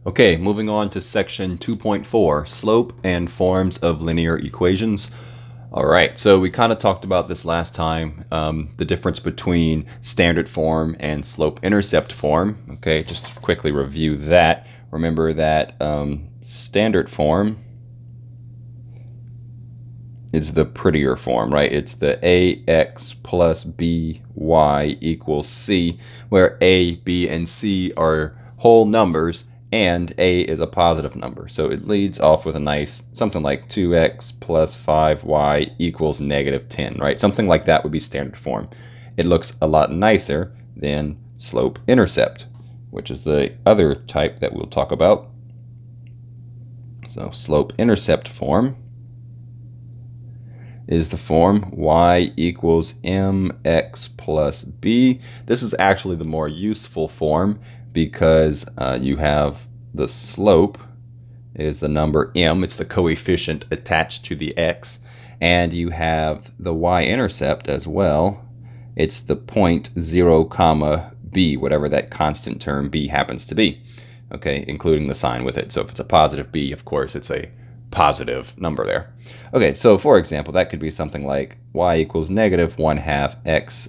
Okay, moving on to section 2.4, slope and forms of linear equations. All right, so we kind of talked about this last time, the difference between standard form and slope-intercept form. Okay, just to quickly review that. Remember that standard form is the prettier form, right? It's the ax plus by equals c, where a, b, and c are whole numbers, and a is a positive number. So it leads off with a nice, something like 2x plus 5y equals negative 10, right? Something like that would be standard form. It looks a lot nicer than slope-intercept, which is the other type that we'll talk about. So slope-intercept form is the form y equals mx plus b. This is actually the more useful form because you have the slope is the number m, it's the coefficient attached to the x, and you have the y-intercept as well. It's the point 0 comma b, whatever that constant term b happens to be, okay, including the sign with it. So if it's a positive b, of course it's a positive number there. Okay, so for example, that could be something like y equals negative 1/2 x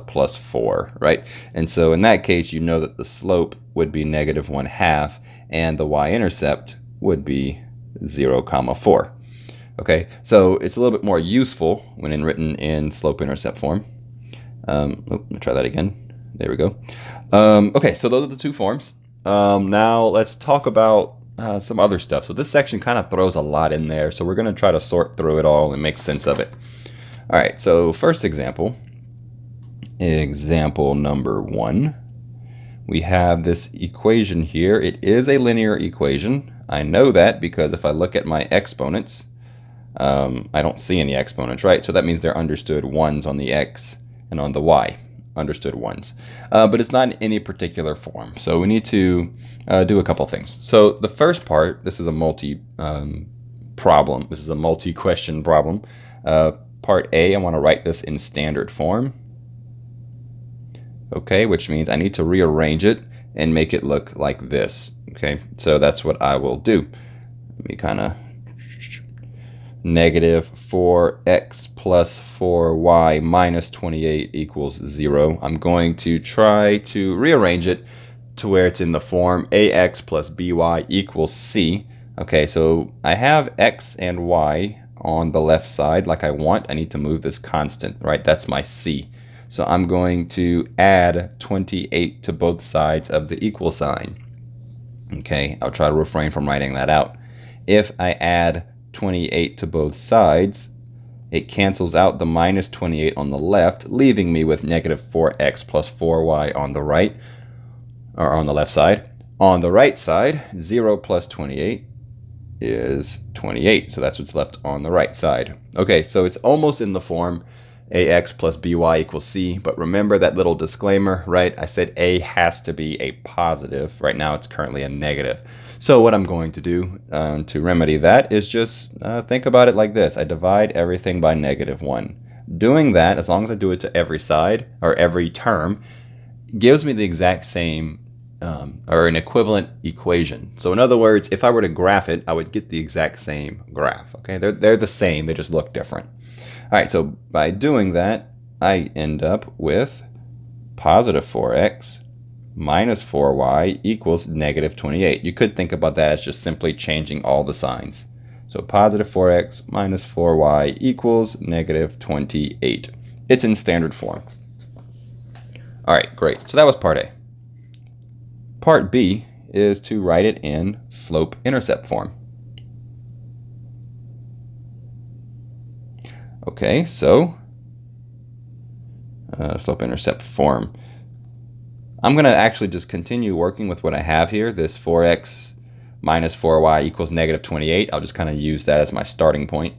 plus 4, right? And so in that case, you know that the slope would be negative 1/2 and the y-intercept would be 0 comma 4. Okay, so it's a little bit more useful when written in slope-intercept form. Let me try that again. There we go. Okay, so those are the two forms. Now let's talk about some other stuff. So this section kind of throws a lot in there, so we're going to try to sort through it all and make sense of it. All right, so first example number 1. We have this equation here. It is a linear equation. I know that because if I look at my exponents, I don't see any exponents, right? So that means they're understood ones on the x and on the y. Understood ones, but it's not in any particular form. So we need to do a couple things. So the first part, this is a problem. This is a multi-question problem. Part A, I want to write this in standard form. Okay, which means I need to rearrange it and make it look like this. Okay, so that's what I will do. Let me kind of negative 4x plus 4y minus 28 equals 0. I'm going to try to rearrange it to where it's in the form ax plus by equals c. Okay, so I have x and y on the left side like I want. I need to move this constant, right? That's my c. So I'm going to add 28 to both sides of the equal sign. Okay, I'll try to refrain from writing that out. If I add 28 to both sides, it cancels out the minus 28 on the left, leaving me with negative 4x plus 4y on the right, or on the left side. On the right side, 0 plus 28 is 28, so that's what's left on the right side. Okay, so it's almost in the form ax plus by equals c, but remember that little disclaimer, right? I said a has to be a positive. Right now it's currently a negative. So what I'm going to do to remedy that is just think about it like this. I divide everything by -1. Doing that, as long as I do it to every side, or every term, gives me the exact same, or an equivalent equation. So in other words, if I were to graph it, I would get the exact same graph. Okay, they're the same, they just look different. All right, so by doing that, I end up with positive 4x minus 4y equals negative 28. You could think about that as just simply changing all the signs. So positive 4x minus 4y equals negative 28. It's in standard form. All right, great. So that was part A. Part B is to write it in slope-intercept form. Okay, so slope-intercept form. I'm going to actually just continue working with what I have here, this 4x minus 4y equals negative 28. I'll just kind of use that as my starting point.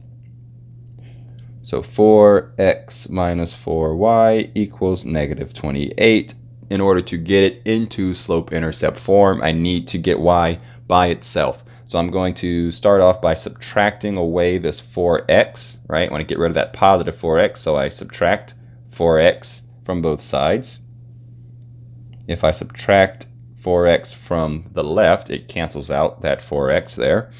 So 4x minus 4y equals negative 28. In order to get it into slope-intercept form, I need to get y by itself. So I'm going to start off by subtracting away this 4x, right? I want to get rid of that positive 4x, so I subtract 4x from both sides. If I subtract 4x from the left, it cancels out that 4x there.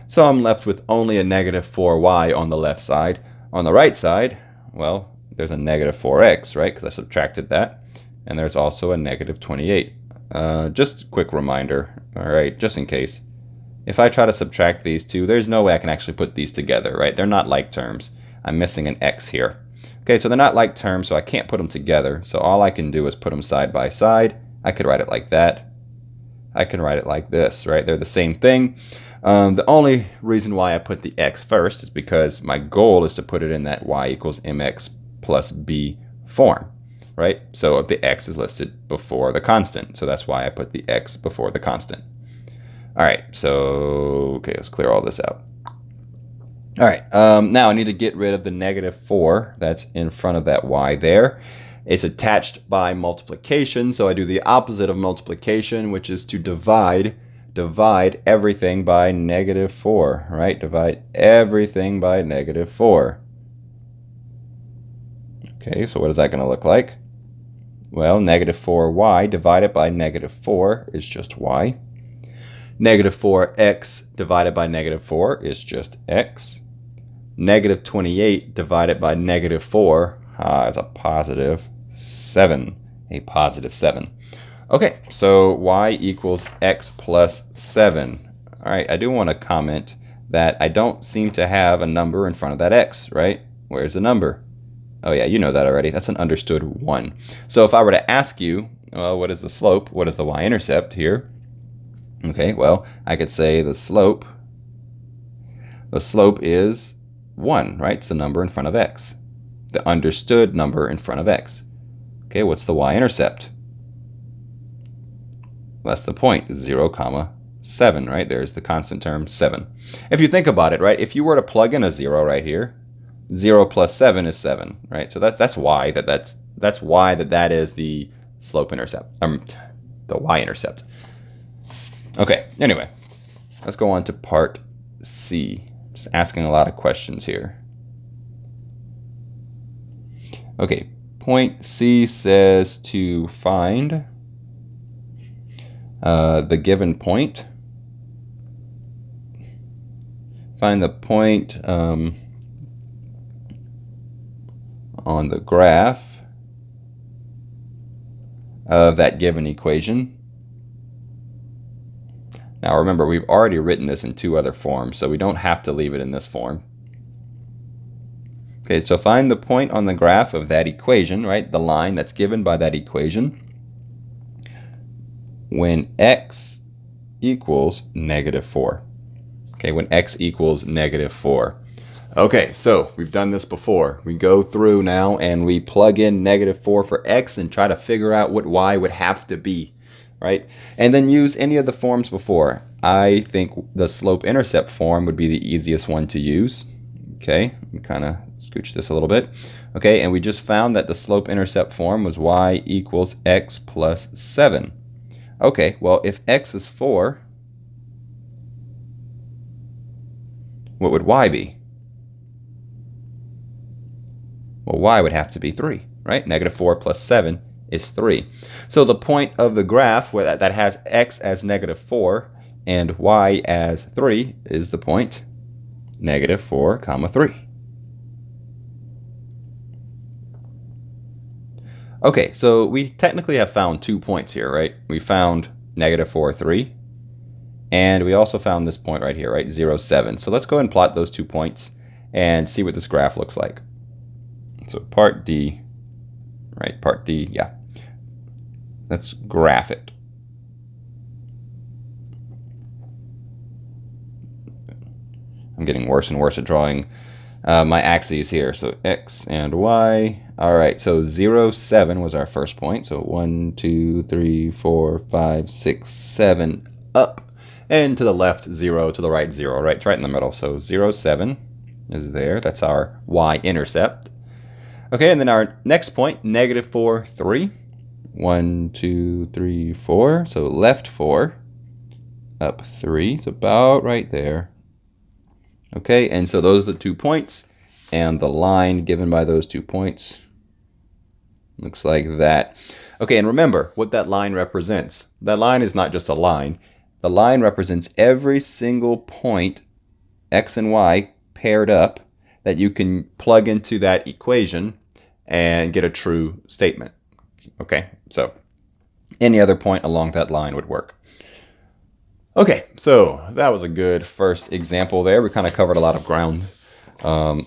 So I'm left with only a negative 4y on the left side. On the right side, well, there's a negative 4x, right? Because I subtracted that. And there's also a negative 28. Just a quick reminder, all right, just in case. If I try to subtract these two, there's no way I can actually put these together, right? They're not like terms. I'm missing an x here. Okay, so they're not like terms, so I can't put them together. So all I can do is put them side by side. I could write it like that. I can write it like this, right? They're the same thing. The only reason why I put the x first is because my goal is to put it in that y equals mx plus b form, right? So the x is listed before the constant. So that's why I put the x before the constant. All right, so, okay, let's clear all this out. All right, now I need to get rid of the negative 4 that's in front of that y there. It's attached by multiplication, so I do the opposite of multiplication, which is to divide everything by negative 4, right? Divide everything by negative 4. Okay, so what is that going to look like? Well, negative 4y divided by negative 4 is just y. Negative 4x divided by negative 4 is just x. Negative 28 divided by negative 4 is a positive 7. A positive 7. Okay, so y equals x plus 7. All right, I do want to comment that I don't seem to have a number in front of that x, right? Where's the number? Oh yeah, you know that already. That's an understood 1. So if I were to ask you, well, what is the slope? What is the y-intercept here? Okay, well, I could say the slope is 1, right? It's the number in front of x. The understood number in front of x. Okay, what's the y-intercept? That's the point, 0, 7, right? There's the constant term, 7. If you think about it, right, if you were to plug in a 0 right here, 0 plus 7 is 7, right? So that's why that is the slope intercept, the y-intercept. Okay, anyway, let's go on to part C. Just asking a lot of questions here. Okay, point C says to find the given point. Find the point on the graph of that given equation. Now remember, we've already written this in 2 other forms, so we don't have to leave it in this form. Okay, so find the point on the graph of that equation, right? The line that's given by that equation when x equals negative 4. Okay, when x equals negative 4. Okay, so we've done this before. We go through now and we plug in negative 4 for x and try to figure out what y would have to be, right? And then use any of the forms before. I think the slope-intercept form would be the easiest one to use. Okay, let me kind of scooch this a little bit. Okay, and we just found that the slope-intercept form was y equals x plus 7. Okay, well, if x is 4, what would y be? Well, y would have to be 3, right? Negative 4 plus 7 is 3. So the point of the graph that has x as negative 4 and y as 3 is the point negative 4, 3. Okay, so we technically have found 2 points here, right? We found negative 4, 3. And we also found this point right here, right? 0, 7. So let's go ahead and plot those 2 points and see what this graph looks like. So part D, right? Part D, yeah. Let's graph it. I'm getting worse and worse at drawing my axes here. So x and y. All right, so 0, 7 was our first point. So 1, 2, 3, 4, 5, 6, 7 up. And to the left, 0, to the right, 0, right? It's right in the middle. So 0, 7 is there. That's our y-intercept. Okay, and then our next point, negative 4, 3. 1, 2, 3, 4. So left 4, up 3. It's about right there. Okay, and so those are the 2 points. And the line given by those 2 points Looks like that. Okay, and remember what that line represents. That line is not just a line. The line represents every single point, x and y, paired up, that you can plug into that equation and get a true statement. Okay, so any other point along that line would work. Okay, so that was a good first example there. We kind of covered a lot of ground.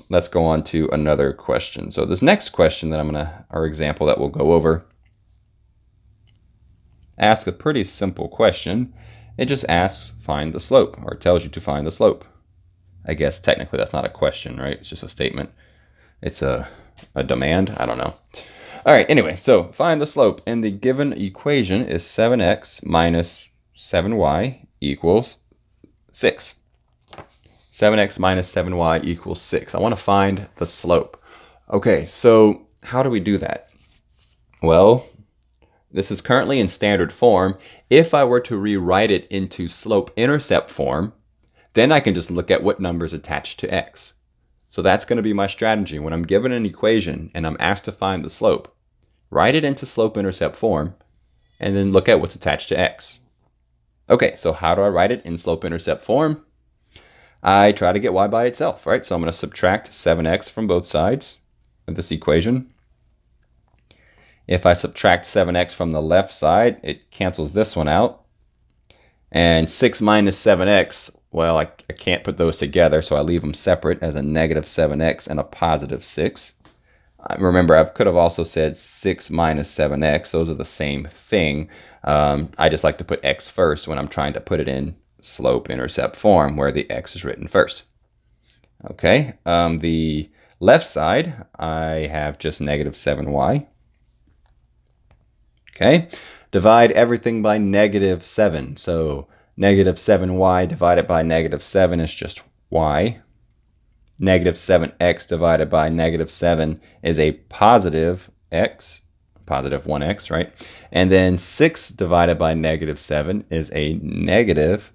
Let's go on to another question. So this next question that our example that we'll go over, asks a pretty simple question. It just asks, find the slope, or it tells you to find the slope. I guess technically that's not a question, right? It's just a statement. It's a demand. I don't know. All right, anyway, so find the slope. And the given equation is 7x minus 7y equals 6. 7x minus 7y equals 6. I want to find the slope. Okay, so how do we do that? Well, this is currently in standard form. If I were to rewrite it into slope-intercept form, then I can just look at what numbers attached to x. So that's going to be my strategy. When I'm given an equation and I'm asked to find the slope, write it into slope-intercept form, and then look at what's attached to x. Okay, so how do I write it in slope-intercept form? I try to get y by itself, right? So I'm going to subtract 7x from both sides of this equation. If I subtract 7x from the left side, it cancels this one out. And 6 minus 7x, well, I can't put those together, so I leave them separate as a negative 7x and a positive 6. Remember, I could have also said 6 minus 7x. Those are the same thing. I just like to put x first when I'm trying to put it in slope-intercept form, where the x is written first. Okay, the left side, I have just negative 7y. Okay, divide everything by negative 7. So negative 7y divided by negative 7 is just y. Negative 7x divided by negative 7 is a positive x, positive 1x, right? And then 6 divided by negative 7 is a negative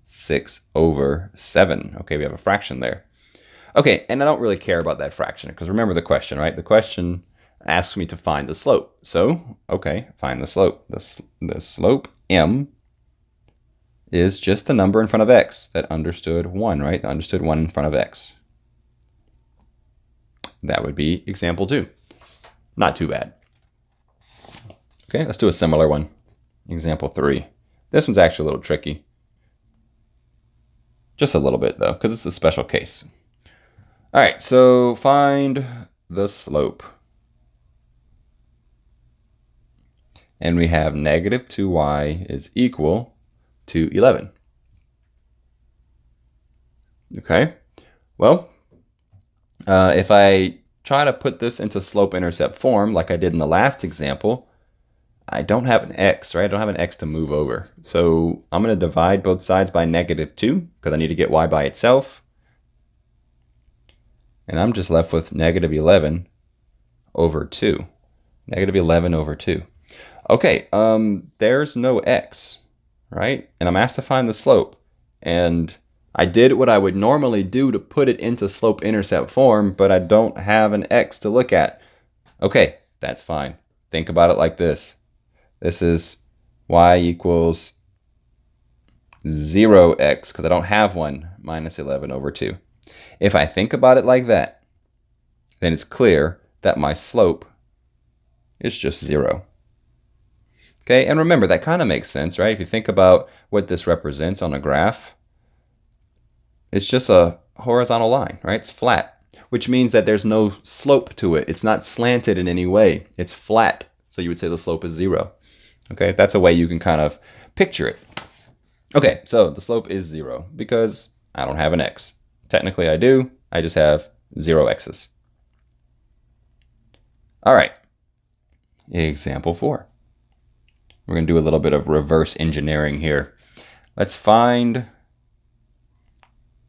6 over 7. Okay, we have a fraction there. Okay, and I don't really care about that fraction, because remember the question, right? The question asks me to find the slope. So, okay, find the slope. The slope, m, is just the number in front of x that understood 1, right? Understood 1 in front of x. That would be example 2. Not too bad. Okay, let's do a similar one. Example 3. This one's actually a little tricky. Just a little bit, though, because it's a special case. All right, so find the slope. And we have negative 2y is equal to 11. Okay, well, if I try to put this into slope-intercept form like I did in the last example, I don't have an x, right? I don't have an x to move over. So I'm going to divide both sides by negative 2 because I need to get y by itself. And I'm just left with negative 11 over 2. Negative 11 over 2. Okay, there's no x, right? And I'm asked to find the slope. And I did what I would normally do to put it into slope-intercept form, but I don't have an x to look at. Okay, that's fine. Think about it like this. This is y equals 0x, because I don't have one, minus 11 over 2. If I think about it like that, then it's clear that my slope is just 0. Okay, and remember, that kind of makes sense, right? If you think about what this represents on a graph, it's just a horizontal line, right? It's flat, which means that there's no slope to it. It's not slanted in any way. It's flat, so you would say the slope is 0. Okay, that's a way you can kind of picture it. Okay, so the slope is 0 because I don't have an x. Technically I do, I just have 0 x's. All right, example 4. We're going to do a little bit of reverse engineering here. Let's find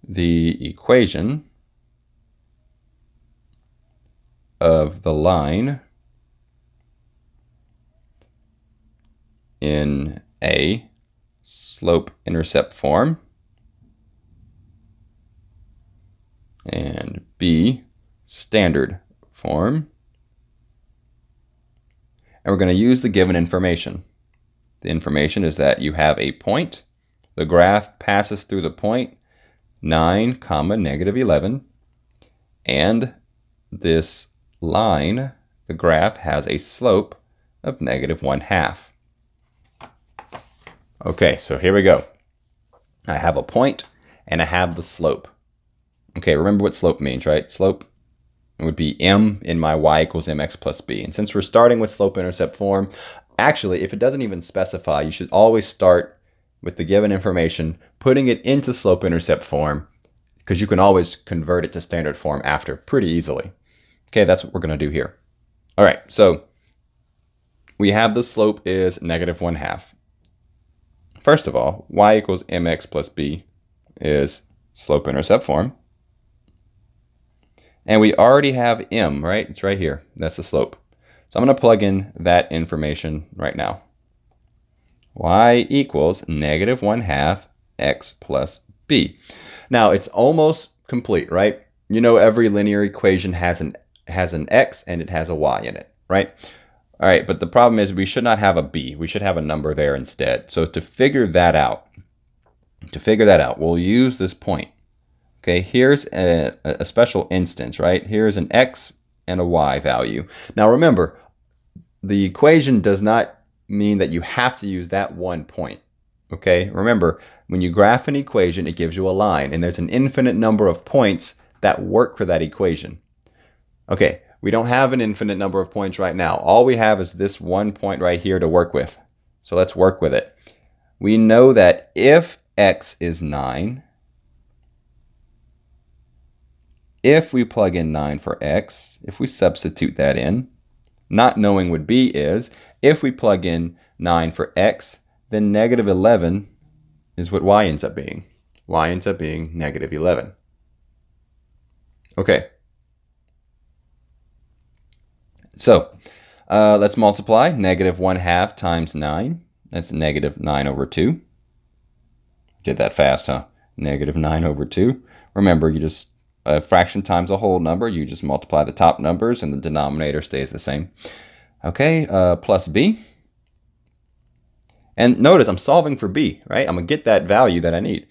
the equation of the line in A, slope-intercept form, and B, standard form, and we're going to use the given information. The information is that you have a point. The graph passes through the point 9, negative 11, and this line, the graph, has a slope of negative 1/2. Okay, so here we go. I have a point and I have the slope. Okay, remember what slope means, right? Slope would be m in my y equals mx plus b. And since we're starting with slope-intercept form, actually, if it doesn't even specify, you should always start with the given information, putting it into slope-intercept form, because you can always convert it to standard form after pretty easily. Okay, that's what we're going to do here. All right, so we have the slope is negative 1/2. First of all, y equals mx plus b is slope-intercept form. And we already have m, right? It's right here. That's the slope. So I'm going to plug in that information right now. Y equals negative 1/2 x plus b. Now, it's almost complete, right? You know every linear equation has an x and it has a y in it, right? All right, but the problem is we should not have a b. We should have a number there instead. So to figure that out, we'll use this point. Okay, here's a special instance, right? Here's an x and a y value. Now remember, the equation does not mean that you have to use that one point. Okay, remember, when you graph an equation, it gives you a line, and there's an infinite number of points that work for that equation. Okay, we don't have an infinite number of points right now. All we have is this one point right here to work with. So let's work with it. We know that if x is 9, if we plug in 9 for x, if we substitute that in, not knowing what b is, if we plug in 9 for x, then negative 11 is what y ends up being. Y ends up being negative 11. Okay. So let's multiply negative 1/2 times 9. That's negative 9/2. Did that fast, huh? Negative 9/2. Remember, you just a fraction times a whole number, you just multiply the top numbers and the denominator stays the same. Okay, plus b. And notice I'm solving for b, right? I'm going to get that value that I need.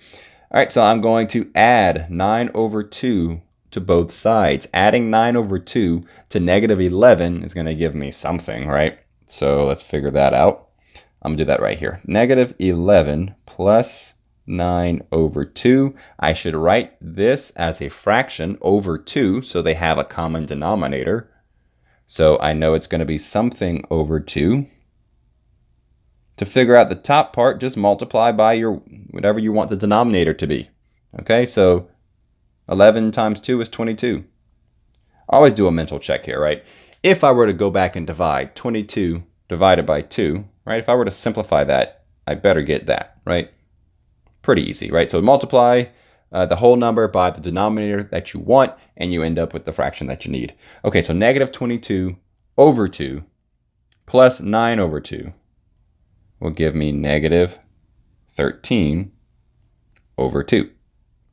All right, so I'm going to add 9/2 to both sides. Adding 9/2 to negative 11 is going to give me something, right? So let's figure that out. I'm going to do that right here. Negative 11 plus 9/2. I should write this as a fraction over 2, so they have a common denominator. So I know it's going to be something over 2. To figure out the top part, just multiply by your whatever you want the denominator to be. Okay, so 11 times 2 is 22. Always do a mental check here, right? If I were to go back and divide 22 divided by 2, right? If I were to simplify that, I better get that, right? Pretty easy, right? So multiply the whole number by the denominator that you want, and you end up with the fraction that you need. Okay, so negative 22 over 2 plus 9/2 will give me negative 13 over 2.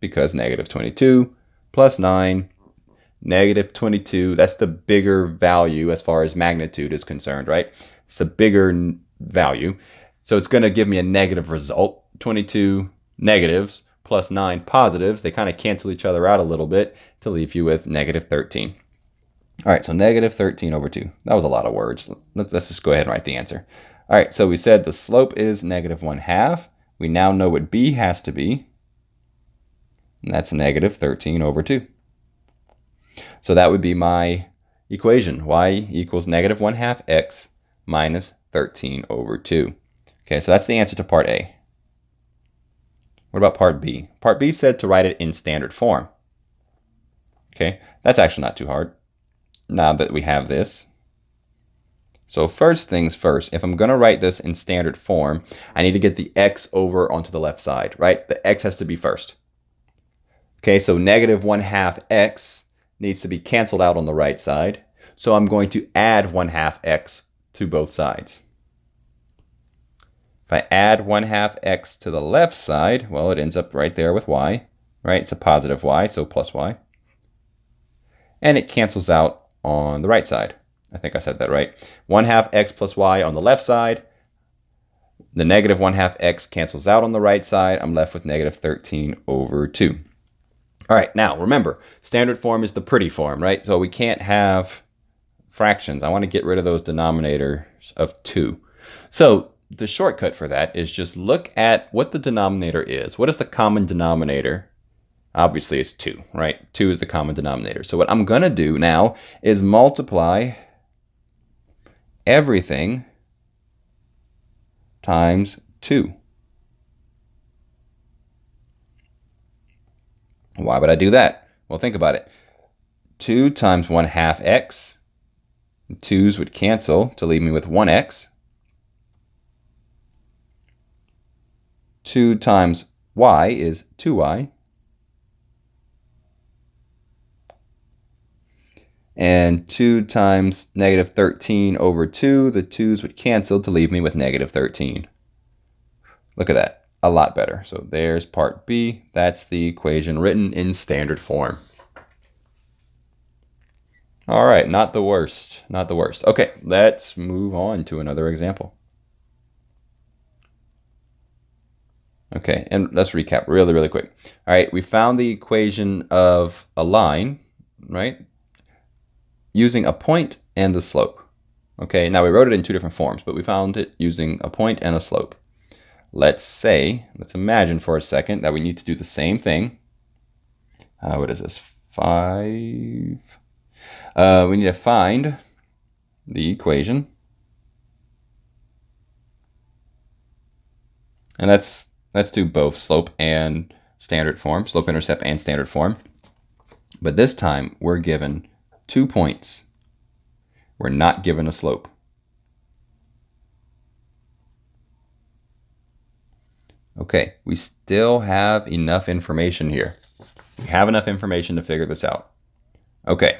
Because negative 22 plus 9, negative 22, that's the bigger value as far as magnitude is concerned, right? It's the bigger value. So it's going to give me a negative result. 22 negatives plus 9 positives, they kind of cancel each other out a little bit to leave you with negative 13. All right, so negative 13 over 2. That was a lot of words. Let's just go ahead and write the answer. All right, so we said the slope is negative 1/2. We now know what b has to be. And that's negative 13 over 2. So that would be my equation. Y equals negative 1/2 x minus 13 over 2. Okay, so that's the answer to part A. What about part B? Part B said to write it in standard form. Okay, that's actually not too hard now that we have this. So first things first, if I'm going to write this in standard form, I need to get the x over onto the left side, right? The x has to be first. Okay, so negative 1/2 x needs to be canceled out on the right side. So I'm going to add 1/2 x to both sides. If I add 1/2 x to the left side, well, it ends up right there with y, right? It's a positive y, so plus y. And it cancels out on the right side. I think I said that right. 1/2 x plus y on the left side. The negative 1/2 x cancels out on the right side. I'm left with negative 13 over 2. All right, now remember, standard form is the pretty form, right? So we can't have fractions. I want to get rid of those denominators of 2. So the shortcut for that is just look at what the denominator is. What is the common denominator? Obviously, it's 2, right? 2 is the common denominator. So what I'm going to do now is multiply everything times 2. Why would I do that? Well, think about it. 2 times 1/2 x. 2's would cancel to leave me with 1x. 2 times y is 2y. And 2 times negative 13 over 2, the 2's would cancel to leave me with negative 13. Look at that. A lot better. So there's part B. That's the equation written in standard form. All right, not the worst. Not the worst. Okay, let's move on to another example. Okay, and let's recap really, really quick. All right, we found the equation of a line, right, using a point and the slope. Okay, now we wrote it in two different forms, but we found it using a point and a slope. Let's imagine for a second that we need to do the same thing. What is this? 5. We need to find the equation. And let's do both slope and standard form, slope-intercept and standard form. But this time we're given 2 points. We're not given a slope. Okay, we still have enough information here. We have enough information to figure this out. Okay.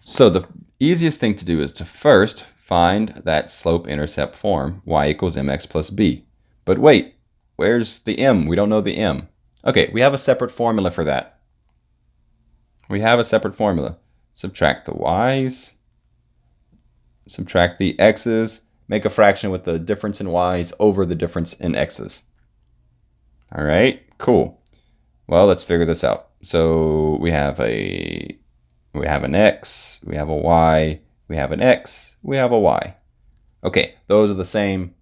So the easiest thing to do is to first find that slope-intercept form, y equals mx plus b. But wait, where's the m? We don't know the m. Okay, we have a separate formula for that. We have a separate formula. Subtract the y's, subtract the x's, make a fraction with the difference in y's over the difference in x's. All right, cool. Well, let's figure this out. So we have an x, we have a y, we have an x, we have a y. Okay, those are the same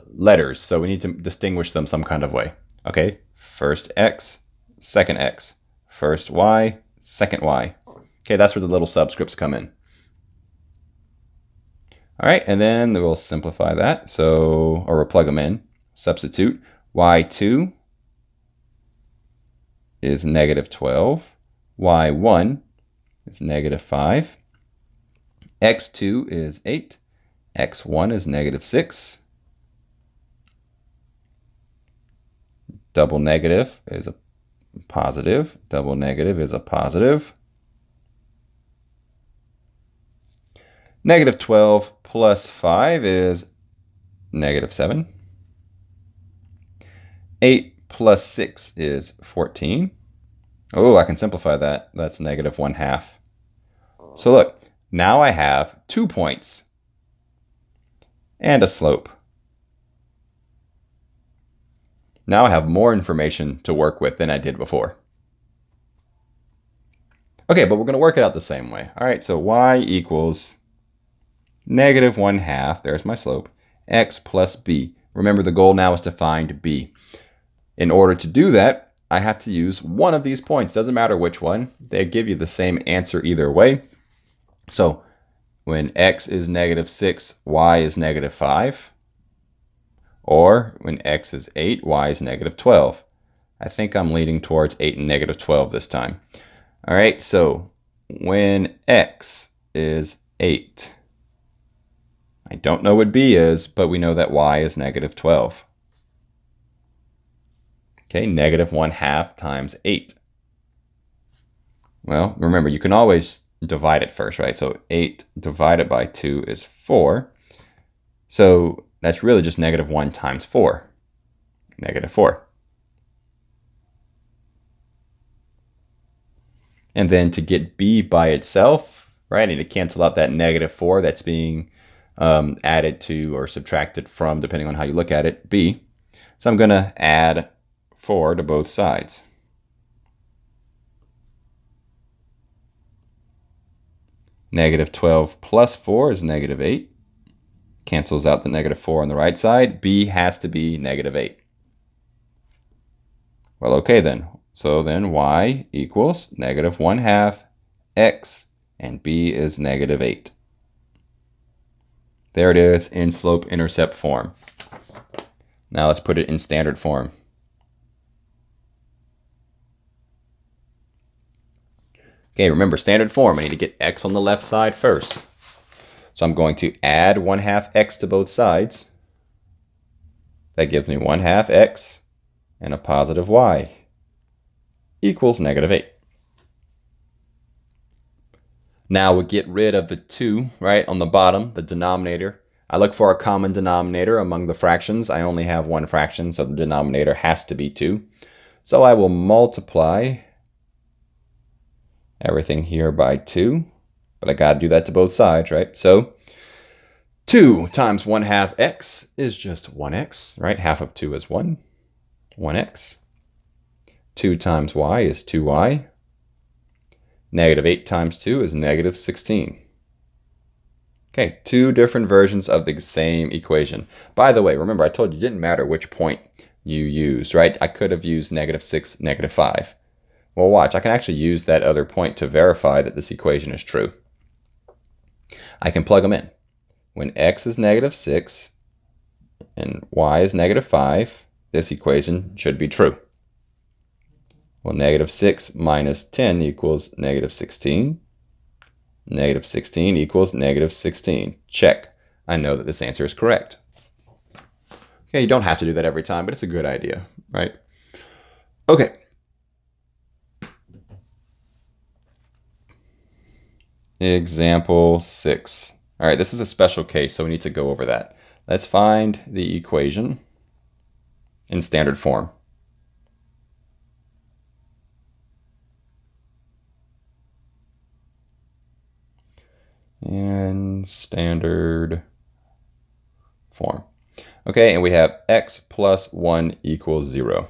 letters, so we need to distinguish them some kind of way. Okay, first x, second x, first y, second y. Okay, that's where the little subscripts come in. All right, and then we'll simplify that. So, or we'll plug them in. Substitute. Y2 is negative 12. Y1 is negative 5. X2 is 8. X1 is negative 6. Double negative is a positive. Double negative is a positive. Negative 12 plus 5 is negative 7. 8 plus 6 is 14. Oh, I can simplify that. That's negative 1/2. So look, now I have 2 points and a slope. Now I have more information to work with than I did before. Okay, but we're going to work it out the same way. All right, so y equals negative 1/2, there's my slope, x plus b. Remember, the goal now is to find b. In order to do that, I have to use one of these points. Doesn't matter which one. They give you the same answer either way. So when x is negative 6, y is negative 5. Or when x is 8, y is negative 12. I think I'm leaning towards 8 and negative 12 this time. All right, so when x is 8, I don't know what b is, but we know that y is negative 12. Okay, negative 1/2 times 8. Well, remember, you can always divide it first, right? So 8 divided by 2 is 4. So that's really just negative 1 times 4. Negative 4. And then to get b by itself, right, I need to cancel out that -4 that's being added to or subtracted from, depending on how you look at it, b. So I'm going to add 4 to both sides. -12 plus 4 is -8. Cancels out the -4 on the right side. B has to be -8. Well, okay then. So then y equals -1/2 x, and b is -8. There it is in slope-intercept form. Now let's put it in standard form. Okay, remember standard form, I need to get x on the left side first. So I'm going to add 1/2 x to both sides. That gives me 1/2 x and a positive y equals -8. Now we get rid of the 2, right, on the bottom, the denominator. I look for a common denominator among the fractions. I only have one fraction, so the denominator has to be 2. So I will multiply everything here by 2, but I got to do that to both sides, right? So 2 times 1/2 x is just 1x, right? Half of 2 is 1x. 2 times y is 2y. -8 times 2 is -16. Okay, 2 different versions of the same equation. By the way, remember I told you it didn't matter which point you used, right? I could have used -6, -5. Well, watch, I can actually use that other point to verify that this equation is true. I can plug them in. When x is -6 and y is -5, this equation should be true. Well, -6 minus 10 equals -16. -16 equals -16. Check. I know that this answer is correct. Okay, you don't have to do that every time, but it's a good idea, right? Okay. Example 6. All right, this is a special case, so we need to go over that. Let's find the equation in standard form. In standard form. Okay, and we have x plus 1 equals 0.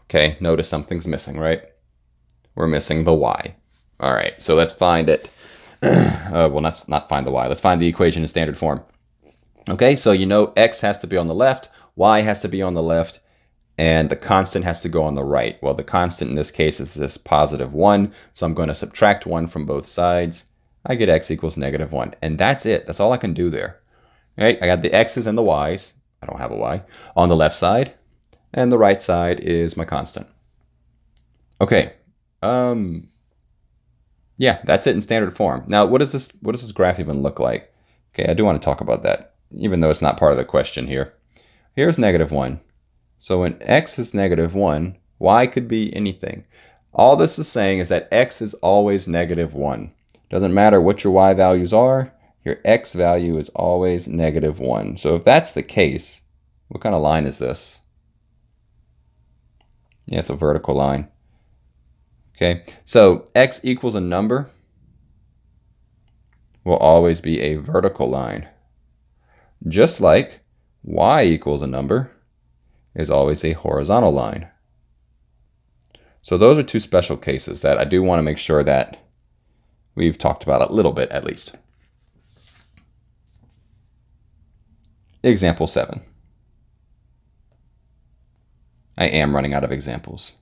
Okay, notice something's missing, right? We're missing the y. All right, so let's find it. Well, let's not find the y. Let's find the equation in standard form. Okay, so you know x has to be on the left, y has to be on the left, and the constant has to go on the right. Well, the constant in this case is this +1, so I'm going to subtract 1 from both sides. I get x equals -1, and that's it. That's all I can do there. Right? I got the x's and the y's. I don't have a y on the left side, and the right side is my constant. Okay. Yeah, that's it in standard form. Now, what does this graph even look like? Okay, I do want to talk about that, even though it's not part of the question here. Here's -1. So when x is -1, y could be anything. All this is saying is that x is always -1. Doesn't matter what your y values are, your x value is always -1. So if that's the case, what kind of line is this? Yeah, it's a vertical line. Okay, so x equals a number will always be a vertical line. Just like y equals a number is always a horizontal line. So those are two special cases that I do want to make sure that we've talked about a little bit at least. Example 7. I am running out of examples.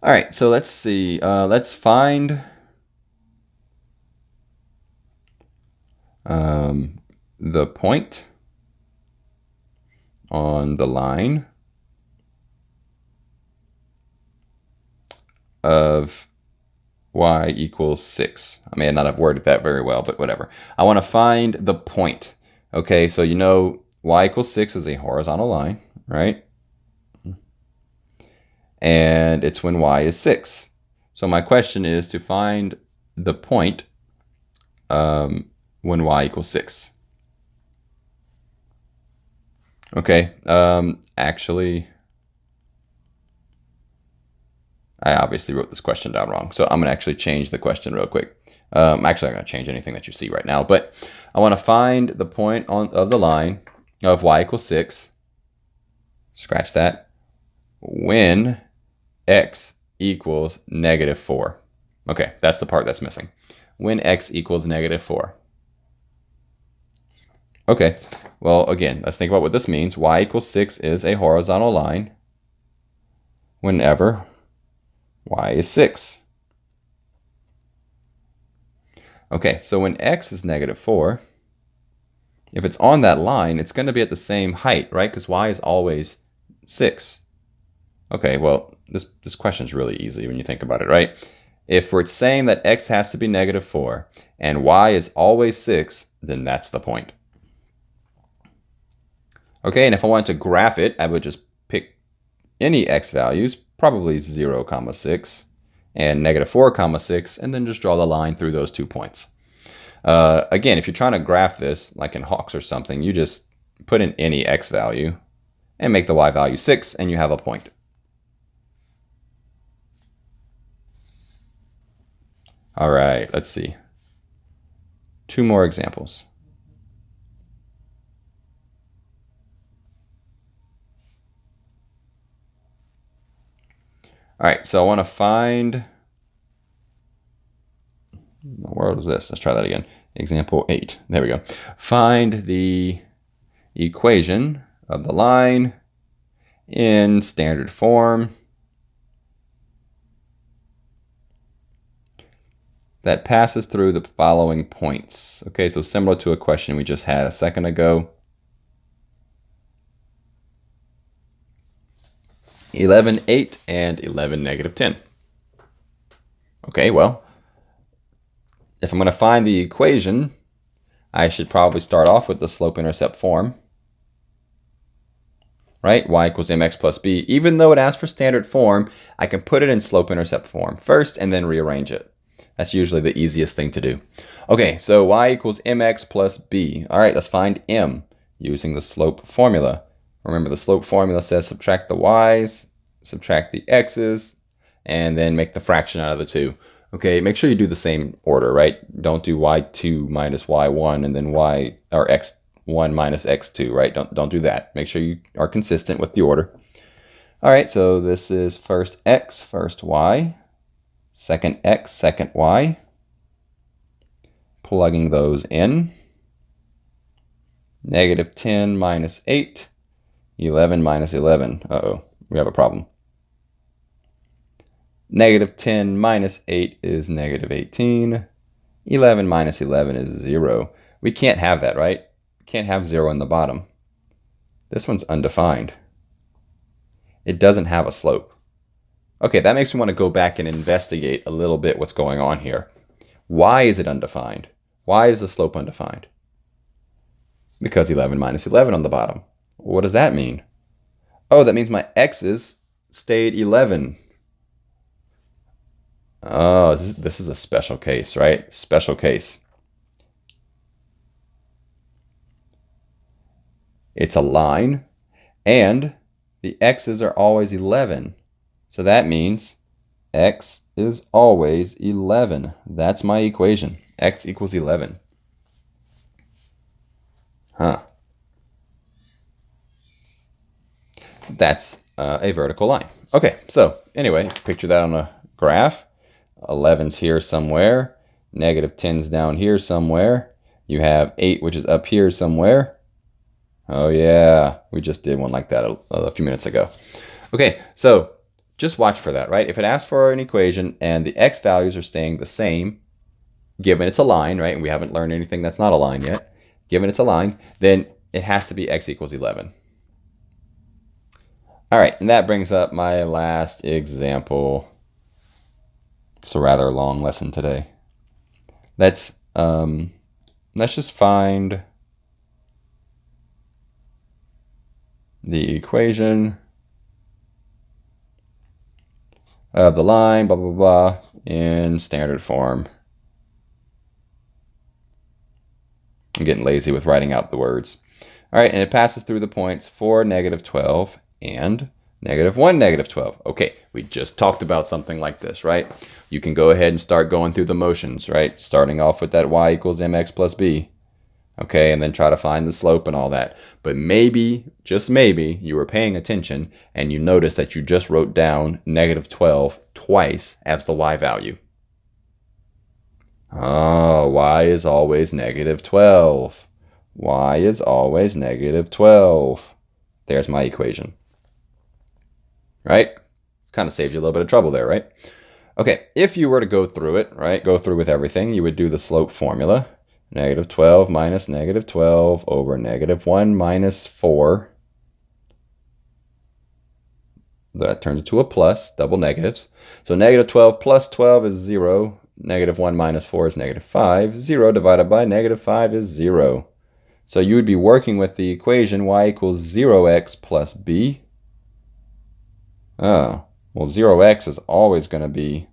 All right, so let's see. Let's find the point on the line of y equals 6. I may not have worded that very well, but whatever. I want to find the point. Okay, so you know y equals 6 is a horizontal line, right? And it's when y is 6. So my question is to find the point when y equals 6. Okay, actually, I obviously wrote this question down wrong, so I'm going to actually change the question real quick. Actually, I'm not going to change anything that you see right now, but I want to find the point of the line of y equals 6. Scratch that. When x equals negative 4. Okay, that's the part that's missing. When x equals negative 4. Okay, well, again, let's think about what this means. Y equals 6 is a horizontal line whenever y is 6. Okay, so when x is negative 4, if it's on that line, it's going to be at the same height, right? Because y is always 6. Okay, well, this question is really easy when you think about it, right? If we're saying that x has to be negative 4 and y is always 6, then that's the point. Okay, and if I wanted to graph it, I would just pick any x values, probably 0, 6, and negative 4, 6, and then just draw the line through those 2 points. Again, if you're trying to graph this, like in Hawks or something, you just put in any x value and make the y value 6, and you have a point. All right, let's see. 2 more examples. All right, so I want to find, where was this? Let's try that again. Example 8. There we go. Find the equation of the line in standard form that passes through the following points. Okay, so similar to a question we just had a second ago. 11, 8, and 11, negative 10. Okay, well, if I'm going to find the equation, I should probably start off with the slope-intercept form. Right? Y equals mx plus b. Even though it asks for standard form, I can put it in slope-intercept form first and then rearrange it. That's usually the easiest thing to do. Okay, so y equals mx plus b. All right, let's find m using the slope formula. Remember, the slope formula says subtract the y's, subtract the x's, and then make the fraction out of the 2. Okay, make sure you do the same order, right? Don't do y2 minus y1 and then y or x1 minus x2, right? Don't do that. Make sure you are consistent with the order. All right, so this is first x, first y, second x, second y. Plugging those in. Negative 10 minus 8, 11 minus 11. Uh-oh, we have a problem. Negative 10 minus 8 is negative 18. 11 minus 11 is 0. We can't have that, right? We can't have 0 in the bottom. This one's undefined. It doesn't have a slope. Okay, that makes me want to go back and investigate a little bit what's going on here. Why is it undefined? Why is the slope undefined? Because 11 minus 11 on the bottom. What does that mean? Oh, that means my x's stayed 11. Oh, this is a special case, right? Special case. It's a line, and the x's are always 11. So that means x is always 11. That's my equation. X equals 11. Huh. That's a vertical line. Okay, so anyway, picture that on a graph. 11's here somewhere. Negative 10's down here somewhere. You have 8, which is up here somewhere. Oh yeah, we just did one like that a few minutes ago. Okay, so just watch for that, right? If it asks for an equation and the x values are staying the same, given it's a line, right? And we haven't learned anything that's not a line yet. Given it's a line, then it has to be x equals 11. All right, and that brings up my last example. It's a rather long lesson today. Let's just find the equation of the line, blah, blah, blah, in standard form. I'm getting lazy with writing out the words. All right, and it passes through the points 4, negative 12, and -1, -12. Okay, we just talked about something like this, right? You can go ahead and start going through the motions, right? Starting off with that y equals mx plus b. Okay, and then try to find the slope and all that. But maybe, just maybe, you were paying attention and you noticed that you just wrote down -12 twice as the y value. Oh, y is always -12. Y is always -12. There's my equation. Right? Kind of saved you a little bit of trouble there, right? Okay, if you were to go through it, right, go through with everything, you would do the slope formula. -12 minus -12 over -1 minus 4. That turns into a plus, double negatives. So -12 plus 12 is 0. -1 minus 4 is -5. 0 divided by -5 is 0. So you would be working with the equation y equals 0x plus b. Oh, well, 0x is always going to be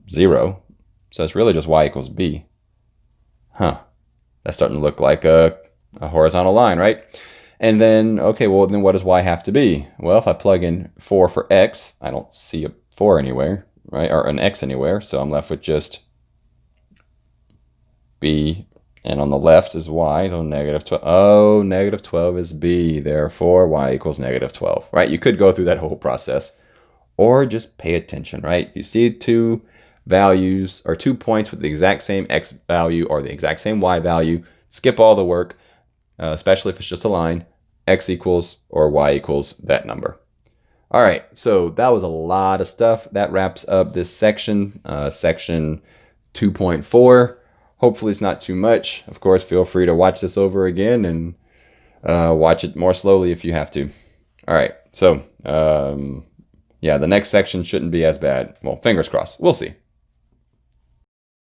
0. So it's really just y equals b. Huh. That's starting to look like a horizontal line, right? And then, okay, well, then what does y have to be? Well, if I plug in 4 for x, I don't see a 4 anywhere, right? Or an x anywhere, so I'm left with just b. And on the left is y, so -12. Oh, -12 is b, therefore y equals -12, right? You could go through that whole process, or just pay attention, right? If you see two values or 2 points with the exact same x value or the exact same y value, skip all the work, especially if it's just a line, x equals or y equals that number. All right, so that was a lot of stuff. That wraps up this section, section 2.4. Hopefully it's not too much. Of course, feel free to watch this over again and watch it more slowly if you have to. All right, so yeah, the next section shouldn't be as bad. Well, fingers crossed. We'll see.